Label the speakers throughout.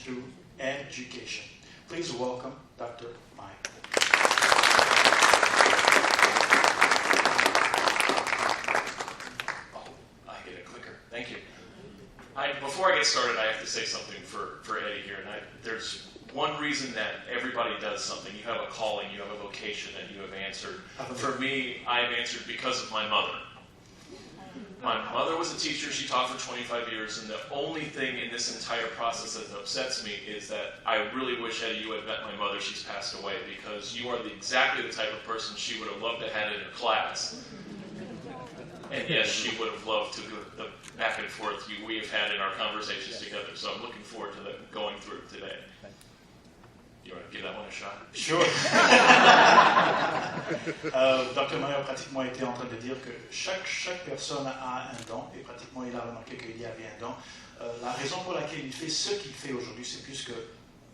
Speaker 1: through education. Please welcome Dr. Meyers.
Speaker 2: Thank you. Before I get started, I have to say something for Eddy here. And there's one reason that everybody does something. You have a calling, you have a vocation that you have answered. For me, I have answered because of my mother. My mother was a teacher. She taught for 25 years. And the only thing in this entire process that upsets me is that I really wish, Eddy, you had met my mother. She's passed away, because you are exactly the type of person she would have loved to have in her class. And yes, she would have loved to do the back and forth we have had in our conversations together. So I'm looking forward to going through it today. You want to give that one a shot?
Speaker 1: Sure. Dr. Meyers a pratiquement été en train de dire que chaque personne a un don, et pratiquement il a remarqué qu'il y avait un don. La raison pour laquelle il fait ce qu'il fait aujourd'hui, c'est plus que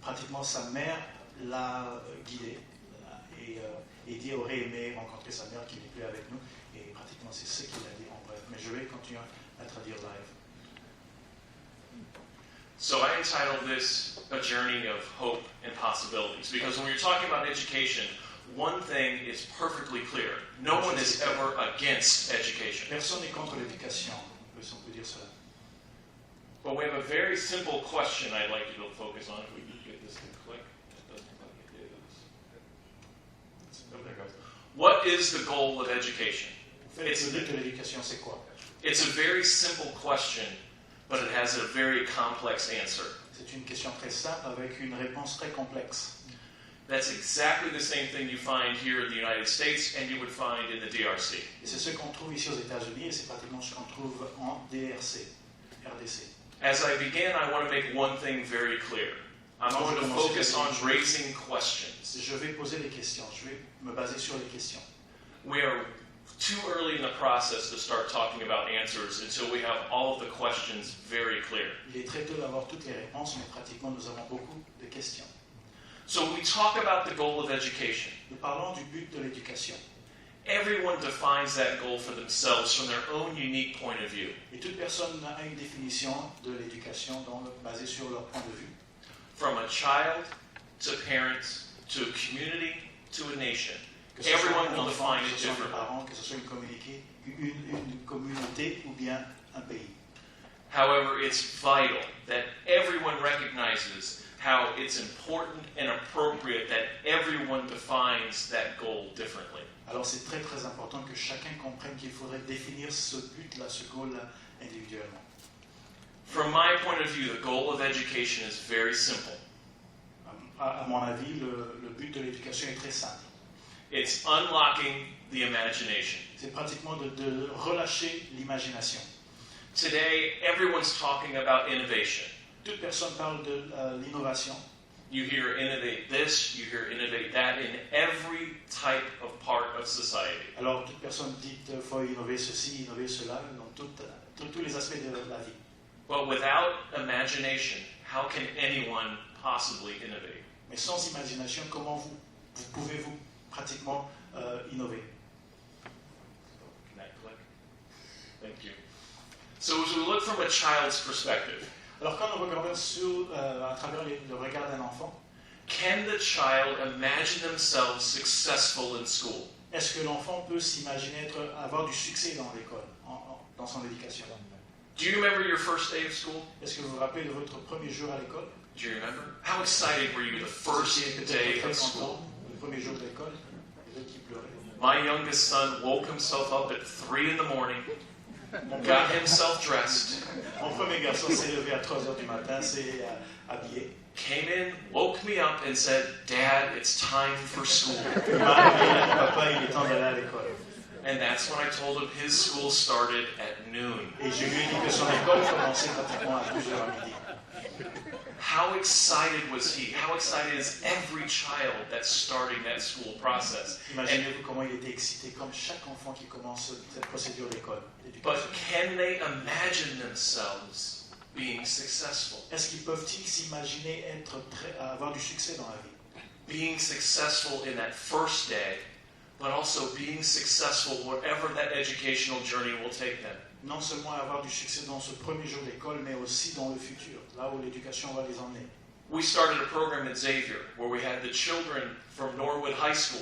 Speaker 1: pratiquement sa mère l'a guidé. Et Eddy aurait aimé rencontrer sa mère qui n'est plus avec nous. Et pratiquement c'est ce qu'il a dit en bref. Mais je vais continuer à traduire live.
Speaker 2: So I entitled this A Journey of Hope and Possibilities, because when you're talking about education, one thing is perfectly clear. No one is ever against education.
Speaker 1: Personne n'est contre l'éducation, si on peut dire cela.
Speaker 2: But we have a very simple question I'd like you to focus on. If we could get this to click. It doesn't look like it is. Oh, there it goes. What is the goal of education?
Speaker 1: Le but de l'éducation, c'est quoi?
Speaker 2: It's a very simple question, but it has a very complex answer.
Speaker 1: C'est une question très simple avec une réponse très complexe.
Speaker 2: That's exactly the same thing you find here in the United States and you would find in the DRC.
Speaker 1: Et c'est ce qu'on trouve ici aux États-Unis, et c'est pratiquement ce qu'on trouve en RDC.
Speaker 2: As I begin, I want to make one thing very clear. I'm going to focus on raising questions.
Speaker 1: Je vais poser les questions. Je vais me baser sur les questions.
Speaker 2: We are too early in the process to start talking about answers until we have all of the questions very clear.
Speaker 1: Il est très tôt d'avoir toutes les réponses, mais pratiquement nous avons beaucoup de questions.
Speaker 2: So when we talk about the goal of education,
Speaker 1: nous parlons du but de l'éducation.
Speaker 2: Everyone defines that goal for themselves from their own unique point of view.
Speaker 1: Et toute personne a une définition de l'éducation basée sur leur point de vue.
Speaker 2: From a child to parents to a community to a nation. Everyone will define it differently.
Speaker 1: Que ce soit une communauté ou bien un pays.
Speaker 2: However, it's vital that everyone recognizes how it's important and appropriate that everyone defines that goal differently.
Speaker 1: Alors c'est très très important que chacun comprenne qu'il faudrait définir ce but-là, ce goal-là individuellement.
Speaker 2: From my point of view, the goal of education is very simple.
Speaker 1: À mon avis, le but de l'éducation est très simple.
Speaker 2: It's unlocking the imagination.
Speaker 1: C'est pratiquement de relâcher l'imagination.
Speaker 2: Today, everyone's talking about innovation.
Speaker 1: Toute personne parle de l'innovation.
Speaker 2: You hear innovate this, you hear innovate that in every type of part of society.
Speaker 1: Alors toute personne dit faut innover ceci, innover cela dans tous les aspects de la vie.
Speaker 2: But without imagination, how can anyone possibly innovate?
Speaker 1: Mais sans imagination, comment vous pouvez-vous pratiquement innover?
Speaker 2: Can I click? Thank you. So as we look from a child's perspective,
Speaker 1: alors quand nous regardons à travers le regard d'un enfant,
Speaker 2: can the child imagine themselves successful in school?
Speaker 1: Est-ce que l'enfant peut s'imaginer avoir du succès dans l'école, dans son éducation?
Speaker 2: Do you remember your first day of school?
Speaker 1: Est-ce que vous vous rappelez de votre premier jour à l'école?
Speaker 2: Do you remember? How excited were you the first day of school?
Speaker 1: Le premier jour de l'école, qui pleurait.
Speaker 2: My youngest son woke himself up at 3 in the morning, got himself dressed.
Speaker 1: Mon premier garçon s'est levé à 3h du matin, s'est habillé.
Speaker 2: Came in, woke me up and said, "Dad, it's time for school."
Speaker 1: Papa, il est temps d'aller à l'école.
Speaker 2: And that's when I told him his school started at noon.
Speaker 1: Et je lui ai dit que son école commençait pratiquement à 12h à midi.
Speaker 2: How excited was he? How excited is every child that's starting that school process?
Speaker 1: Imaginez-vous comment il était excité, comme chaque enfant qui commence cette procédure d'école.
Speaker 2: But can they imagine themselves being successful?
Speaker 1: Est-ce qu'ils peuvent-ils s'imaginer avoir du succès dans la vie?
Speaker 2: Being successful in that first day, but also being successful whatever that educational journey will take them.
Speaker 1: Non seulement avoir du succès dans ce premier jour d'école, mais aussi dans le futur, là où l'éducation va les emmener.
Speaker 2: We started a program at Xavier where we had the children from Norwood High School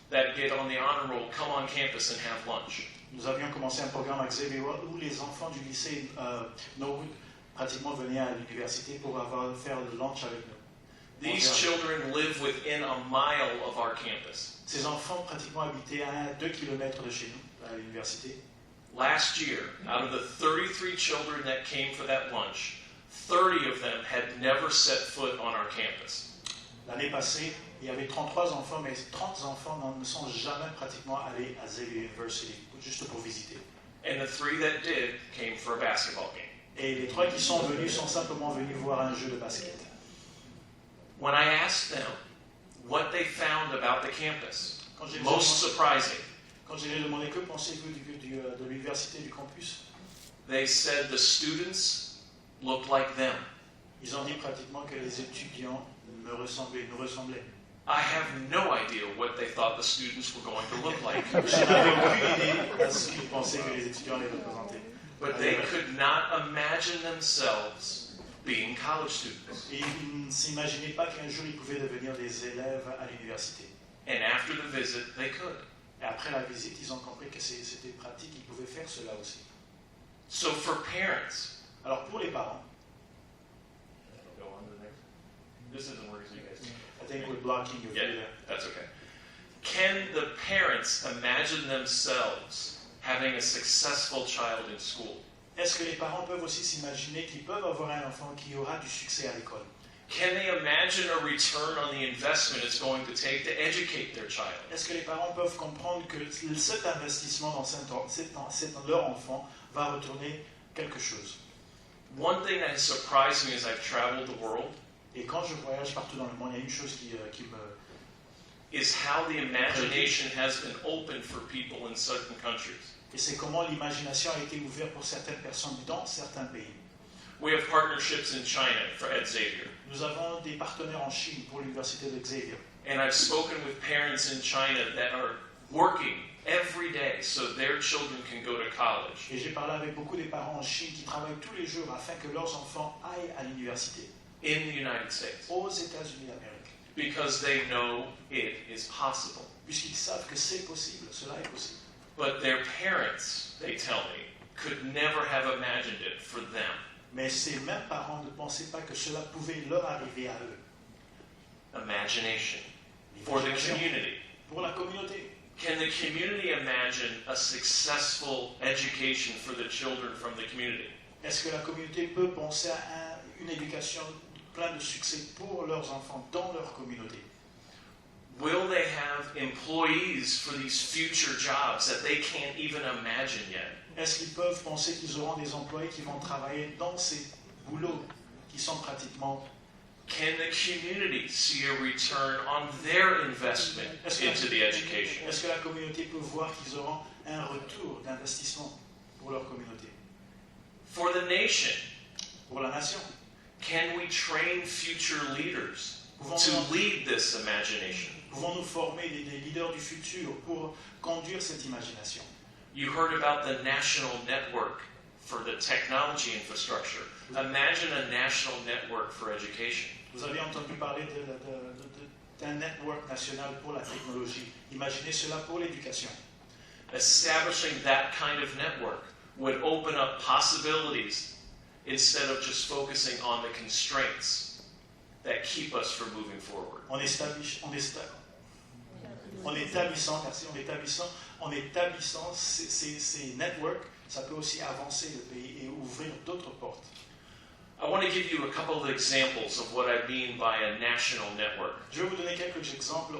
Speaker 2: that get on the honor roll come on campus and have lunch.
Speaker 1: Nous avions commencé un programme à Xavier où les enfants du lycée Norwood pratiquement venaient à l'université pour faire le lunch avec nous.
Speaker 2: These children live within a mile of our campus.
Speaker 1: Ces enfants pratiquement habitaient à 2 km de chez nous, à l'université.
Speaker 2: Last year, out of the 33 children that came for that lunch, 30 of them had never set foot on our campus.
Speaker 1: L'année passée, il y avait 33 enfants, mais 30 enfants ne sont jamais pratiquement allés à Xavier University, juste pour visiter.
Speaker 2: And the 3 that did came for a basketball game.
Speaker 1: Et les 3 qui sont venus sont simplement venus voir un jeu de basket.
Speaker 2: When I asked them what they found about the campus, most surprising,
Speaker 1: quand je leur ai demandé que pensez-vous de l'université, du campus,
Speaker 2: they said the students looked like them.
Speaker 1: Ils ont dit pratiquement que les étudiants nous ressemblaient.
Speaker 2: I have no idea what they thought the students were going to look like.
Speaker 1: Je n'avais aucune idée de ce qu'ils pensaient que les étudiants allaient représenter.
Speaker 2: But they could not imagine themselves being college students.
Speaker 1: Et ils ne s'imaginaient pas qu'un jour ils pouvaient devenir des élèves à l'université.
Speaker 2: And after the visit, they could.
Speaker 1: Et après la visite, ils ont compris que c'était pratique, ils pouvaient faire cela aussi.
Speaker 2: So for parents,
Speaker 1: alors pour les parents,
Speaker 2: this isn't working, you guys.
Speaker 1: I think we're blocking your view there.
Speaker 2: That's okay. Can the parents imagine themselves having a successful child in school?
Speaker 1: Est-ce que les parents peuvent aussi s'imaginer qu'ils peuvent avoir un enfant qui aura du succès à l'école?
Speaker 2: Can they imagine a return on the investment it's going to take to educate their child?
Speaker 1: Est-ce que les parents peuvent comprendre que cet investissement dans leur enfant va retourner quelque chose?
Speaker 2: One thing that has surprised me as I've traveled the world
Speaker 1: Et quand je voyage partout dans le monde, il y a une chose qui me...
Speaker 2: is how the imagination has been opened for people in certain countries.
Speaker 1: Et c'est comment l'imagination a été ouverte pour certaines personnes dans certains pays.
Speaker 2: We have partnerships in China at Xavier.
Speaker 1: Nous avons des partenaires en Chine pour l'université de Xavier.
Speaker 2: And I've spoken with parents in China that are working every day so their children can go to college.
Speaker 1: Et j'ai parlé avec beaucoup des parents en Chine qui travaillent tous les jours afin que leurs enfants aillent à l'université.
Speaker 2: In the United States.
Speaker 1: Aux États-Unis d'Amérique.
Speaker 2: Because they know it is possible.
Speaker 1: Puisqu'ils savent que c'est possible, cela est possible.
Speaker 2: But their parents, they tell me, could never have imagined it for them.
Speaker 1: Mais ces mêmes parents ne pensaient pas que cela pouvait leur arriver à eux.
Speaker 2: Imagination for the community.
Speaker 1: Pour la communauté.
Speaker 2: Can the community imagine a successful education for the children from the community?
Speaker 1: Est-ce que la communauté peut penser à une éducation pleine de succès pour leurs enfants dans leur communauté?
Speaker 2: Will they have employees for these future jobs that they can't even imagine yet?
Speaker 1: Est-ce qu'ils peuvent penser qu'ils auront des employés qui vont travailler dans ces boulots qui sont pratiquement...
Speaker 2: Can the community see a return on their investment into the education?
Speaker 1: Est-ce que la communauté peut voir qu'ils auront un retour d'investissement pour leur communauté?
Speaker 2: For the nation,
Speaker 1: pour la nation,
Speaker 2: can we train future leaders to lead this imagination?
Speaker 1: Pouvons-nous former des leaders du futur pour conduire cette imagination?
Speaker 2: You heard about the national network for the technology infrastructure. Imagine a national network for education.
Speaker 1: Vous avez entendu parler d'un network national pour la technologie. Imaginez cela pour l'éducation.
Speaker 2: Establishing that kind of network would open up possibilities instead of just focusing on the constraints that keep us from moving forward.
Speaker 1: En établissant ces networks, ça peut aussi avancer le pays et ouvrir d'autres portes.
Speaker 2: I want to give you a couple of examples of what I mean by a national network.
Speaker 1: Je vais vous donner quelques exemples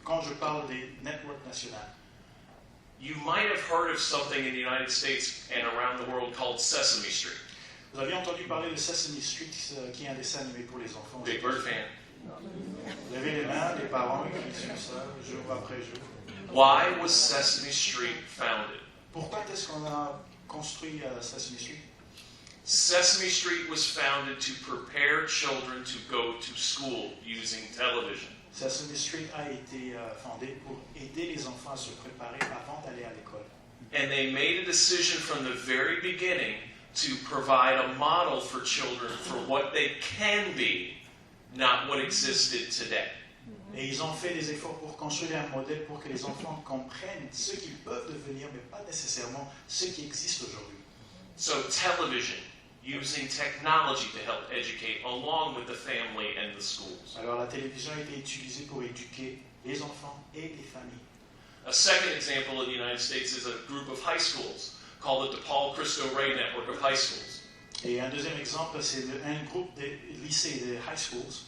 Speaker 1: quand je parle des networks nationaux.
Speaker 2: You might have heard of something in the United States and around the world called Sesame Street.
Speaker 1: Vous avez entendu parler de Sesame Street, qui est un dessin animé pour les enfants.
Speaker 2: Big Bird fan.
Speaker 1: Levez les mains, les parents qui suivent ça jour après jour.
Speaker 2: Why was Sesame Street founded?
Speaker 1: Pourquoi est-ce qu'on a construit Sesame Street?
Speaker 2: Sesame Street was founded to prepare children to go to school using television.
Speaker 1: Sesame Street a été fondé pour aider les enfants à se préparer avant d'aller à l'école.
Speaker 2: And they made a decision from the very beginning to provide a model for children for what they can be, not what existed today.
Speaker 1: Et ils ont fait des efforts pour construire un modèle pour que les enfants comprennent ce qu'ils peuvent devenir, mais pas nécessairement ce qui existe aujourd'hui.
Speaker 2: So television, using technology to help educate along with the family and the schools.
Speaker 1: Alors la télévision a été utilisée pour éduquer les enfants et les familles.
Speaker 2: A second example in the United States is a group of high schools called the DePaul Cristo Rey Network of High Schools.
Speaker 1: Et un deuxième exemple, c'est un groupe de lycées, de high schools.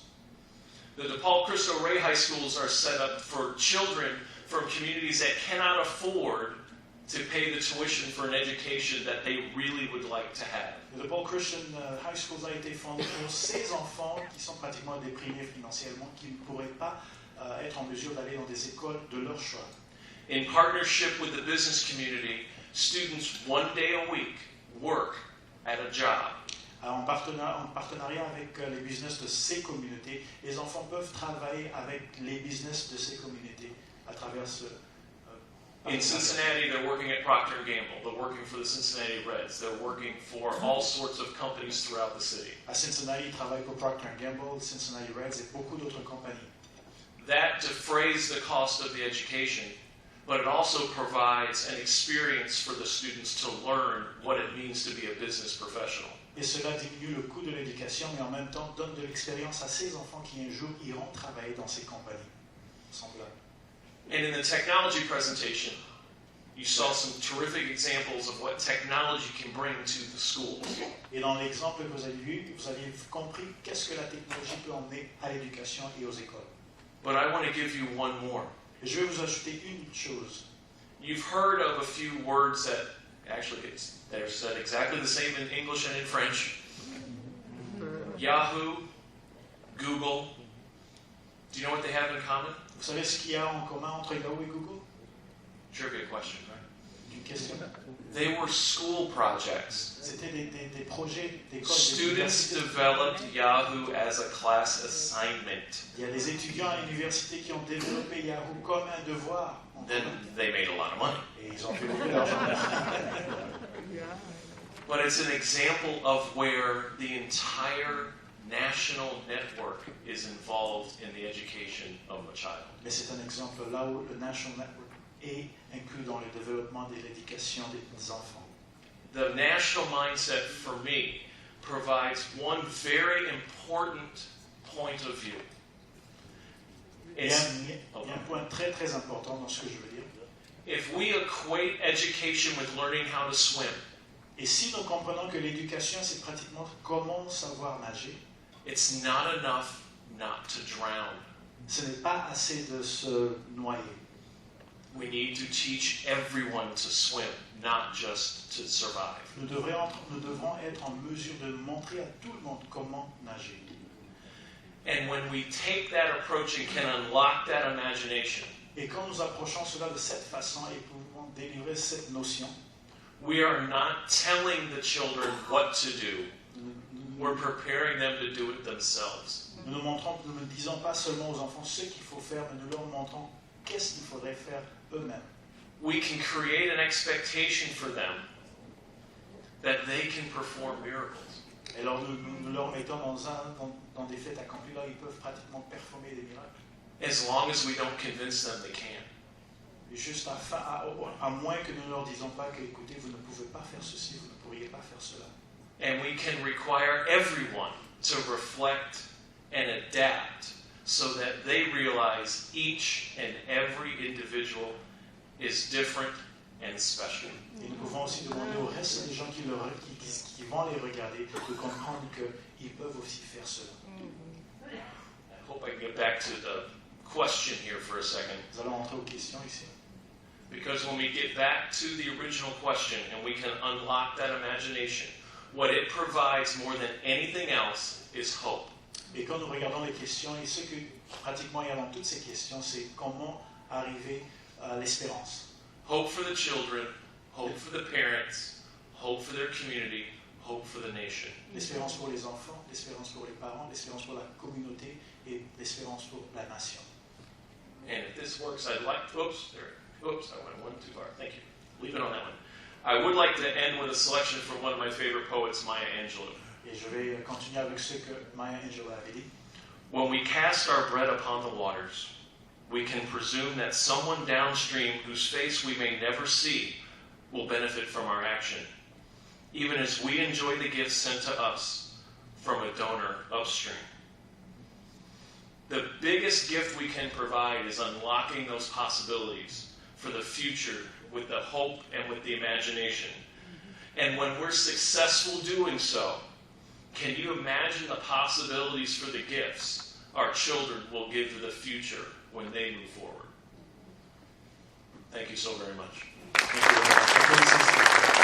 Speaker 2: The DePaul Cristo Rey High Schools are set up for children from communities that cannot afford to pay the tuition for an education that they really would like to have.
Speaker 1: Le Paul Christian High Schools a été fondé pour ces enfants qui sont pratiquement déprimés financièrement, qui ne pourraient pas être en mesure d'aller dans des écoles de leur choix.
Speaker 2: In partnership with the business community, students 1 day a week work at a job.
Speaker 1: Alors, en partenariat avec les business de ces communautés, les enfants peuvent travailler avec les business de ces communautés à travers ce.
Speaker 2: In Cincinnati, they're working at Procter & Gamble. They're working for the Cincinnati Reds. They're working for all sorts of companies throughout the city.
Speaker 1: À Cincinnati, ils travaillent pour Procter & Gamble, Cincinnati Reds et beaucoup d'autres compagnies.
Speaker 2: That defrays the cost of the education, but it also provides an experience for the students to learn what it means to be a business professional.
Speaker 1: Et cela diminue le coût de l'éducation, mais en même temps donne de l'expérience à ces enfants qui un jour iront travailler dans ces compagnies semblables.
Speaker 2: And in the technology presentation, you saw some terrific examples of what technology can bring to the schools.
Speaker 1: Et dans l'exemple que vous avez vu, vous avez compris qu'est-ce que la technologie peut emmener à l'éducation et aux écoles.
Speaker 2: But I want to give you one more.
Speaker 1: Et je vais vous ajouter une chose.
Speaker 2: You've heard of a few words that actually they're said exactly the same in English and in French. Yahoo, Google. Do you know what they have in common?
Speaker 1: Vous savez ce qu'il y a en commun entre Yahoo et Google?
Speaker 2: Sure, good question, right?
Speaker 1: Une question.
Speaker 2: They were school projects.
Speaker 1: C'était des projets d'école.
Speaker 2: Students developed Yahoo as a class assignment.
Speaker 1: Il y a des étudiants à l'université qui ont développé Yahoo comme un devoir.
Speaker 2: Then they made a lot of money.
Speaker 1: Et ils ont fait beaucoup d'argent.
Speaker 2: But it's an example of where the entire national network is involved in the education of a child.
Speaker 1: Mais c'est un exemple là où le National Network est inclus dans le développement de l'éducation des enfants.
Speaker 2: The national mindset, for me, provides one very important point of view.
Speaker 1: Il y a un point très très important dans ce que je veux dire.
Speaker 2: If we equate education with learning how to swim,
Speaker 1: Et si nous comprenons que l'éducation c'est pratiquement comment savoir nager,
Speaker 2: it's not enough not to drown.
Speaker 1: ce n'est pas assez de se noyer.
Speaker 2: We need to teach everyone to swim, not just to survive.
Speaker 1: Nous devrons être en mesure de montrer à tout le monde comment nager.
Speaker 2: And when we take that approach and can unlock that imagination,
Speaker 1: Et quand nous approchons cela de cette façon et pouvons délivrer cette notion,
Speaker 2: we are not telling the children what to do. We're preparing them to do it themselves.
Speaker 1: nous ne disons pas seulement aux enfants ce qu'il faut faire, mais nous leur montrons qu'est-ce qu'il faudrait faire eux-mêmes.
Speaker 2: We can create an expectation for them that they can perform miracles.
Speaker 1: Et alors nous leur mettons dans des faits accomplis, là ils peuvent pratiquement performer des miracles.
Speaker 2: As long as we don't convince them they can.
Speaker 1: Et juste à moins que nous ne leur disons pas que, écoutez, vous ne pouvez pas faire ceci, vous ne pourriez pas faire cela.
Speaker 2: And we can require everyone to reflect and adapt so that they realize each and every individual is different and special.
Speaker 1: Et nous pouvons aussi demander au reste des gens qui vont les regarder de comprendre qu'ils peuvent aussi faire cela.
Speaker 2: I hope I can get back to the question here for a second.
Speaker 1: Nous allons entrer aux questions ici.
Speaker 2: Because when we get back to the original question and we can unlock that imagination, what it provides more than anything else is hope.
Speaker 1: Et quand nous regardons les questions, et ce que pratiquement il y a dans toutes ces questions, c'est comment arriver à l'espérance.
Speaker 2: Hope for the children, hope for the parents, hope for their community, hope for the nation.
Speaker 1: L'espérance pour les enfants, l'espérance pour les parents, l'espérance pour la communauté et l'espérance pour la nation.
Speaker 2: And if this works, I went one too far. Thank you. Leave it on that one. I would like to end with a selection from one of my favorite poets, Maya Angelou.
Speaker 1: Et je vais continuer avec ce que Maya Angelou avait dit.
Speaker 2: When we cast our bread upon the waters, we can presume that someone downstream whose face we may never see will benefit from our action, even as we enjoy the gifts sent to us from a donor upstream. The biggest gift we can provide is unlocking those possibilities for the future with the hope and with the imagination. And when we're successful doing so, can you imagine the possibilities for the gifts our children will give to the future when they move forward? Thank you so very much.
Speaker 1: Thank you.